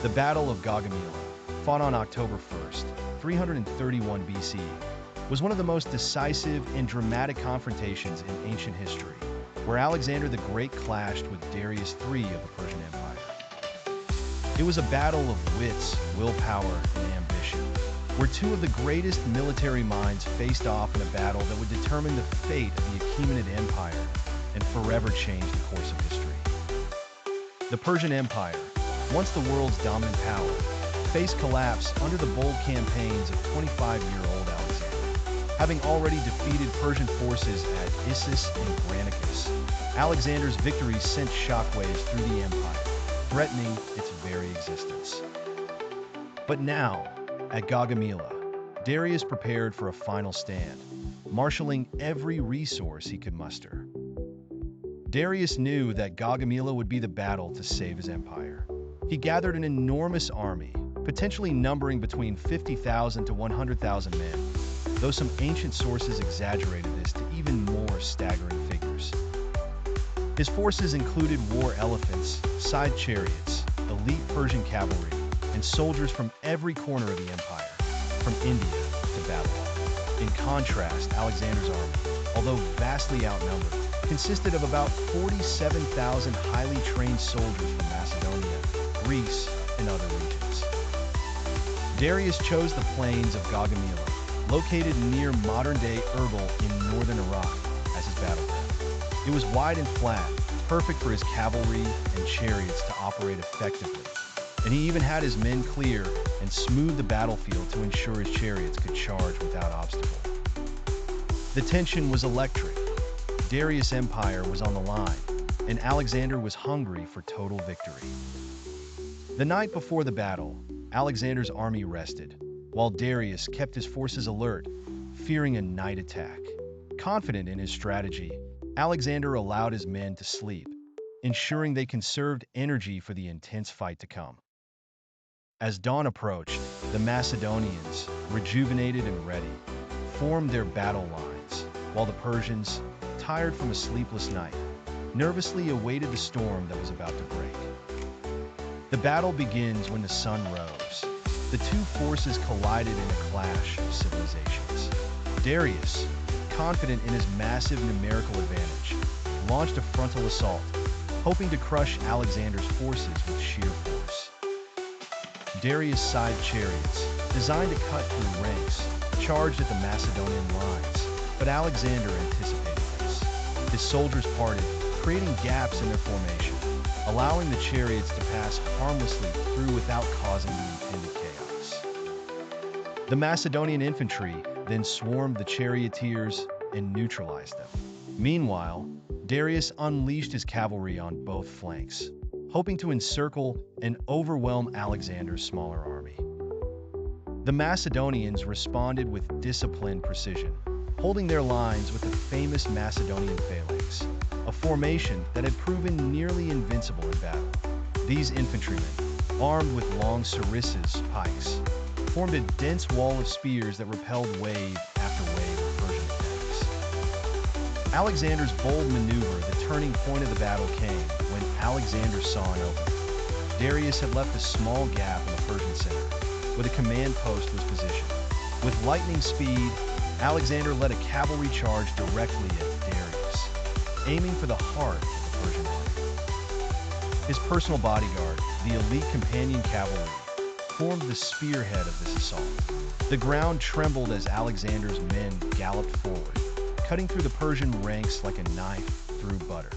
The Battle of Gaugamela, fought on October 1st, 331 BC, was one of the most decisive and dramatic confrontations in ancient history, where Alexander the Great clashed with Darius III of the Persian Empire. It was a battle of wits, willpower, and ambition, where two of the greatest military minds faced off in a battle that would determine the fate of the Achaemenid Empire and forever change the course of history. The Persian Empire, once the world's dominant power, faced collapse under the bold campaigns of 25-year-old Alexander. Having already defeated Persian forces at Issus and Granicus, Alexander's victories sent shockwaves through the empire, threatening its very existence. But now, at Gaugamela, Darius prepared for a final stand, marshaling every resource he could muster. Darius knew that Gaugamela would be the battle to save his empire. He gathered an enormous army, potentially numbering between 50,000 to 100,000 men, though some ancient sources exaggerated this to even more staggering figures. His forces included war elephants, side chariots, elite Persian cavalry, and soldiers from every corner of the empire, from India to Babylon. In contrast, Alexander's army, although vastly outnumbered, consisted of about 47,000 highly trained soldiers from Macedonia, Greece, and other regions. Darius chose the plains of Gaugamela, located near modern-day Erbil in northern Iraq, as his battleground. It was wide and flat, perfect for his cavalry and chariots to operate effectively, and he even had his men clear and smooth the battlefield to ensure his chariots could charge without obstacle. The tension was electric. Darius' empire was on the line, and Alexander was hungry for total victory. The night before the battle, Alexander's army rested, while Darius kept his forces alert, fearing a night attack. Confident in his strategy, Alexander allowed his men to sleep, ensuring they conserved energy for the intense fight to come. As dawn approached, the Macedonians, rejuvenated and ready, formed their battle lines, while the Persians, tired from a sleepless night, nervously awaited the storm that was about to break. The battle begins when the sun rose. The two forces collided in a clash of civilizations. Darius, confident in his massive numerical advantage, launched a frontal assault, hoping to crush Alexander's forces with sheer force. Darius' side chariots, designed to cut through ranks, charged at the Macedonian lines, but Alexander anticipated this. His soldiers parted, creating gaps in their formation, allowing the chariots to pass harmlessly through without causing the intended chaos. The Macedonian infantry then swarmed the charioteers and neutralized them. Meanwhile, Darius unleashed his cavalry on both flanks, hoping to encircle and overwhelm Alexander's smaller army. The Macedonians responded with disciplined precision, holding their lines with the famous Macedonian phalanx, a formation that had proven nearly invincible in battle. These infantrymen, armed with long sarissas, pikes, formed a dense wall of spears that repelled wave after wave of Persian attacks. Alexander's bold maneuver, the turning point of the battle, came when Alexander saw an opening. Darius had left a small gap in the Persian center, where the command post was positioned. With lightning speed, Alexander led a cavalry charge directly at Darius, aiming for the heart of the Persian army. His personal bodyguard, the elite companion cavalry, formed the spearhead of this assault. The ground trembled as Alexander's men galloped forward, cutting through the Persian ranks like a knife through butter.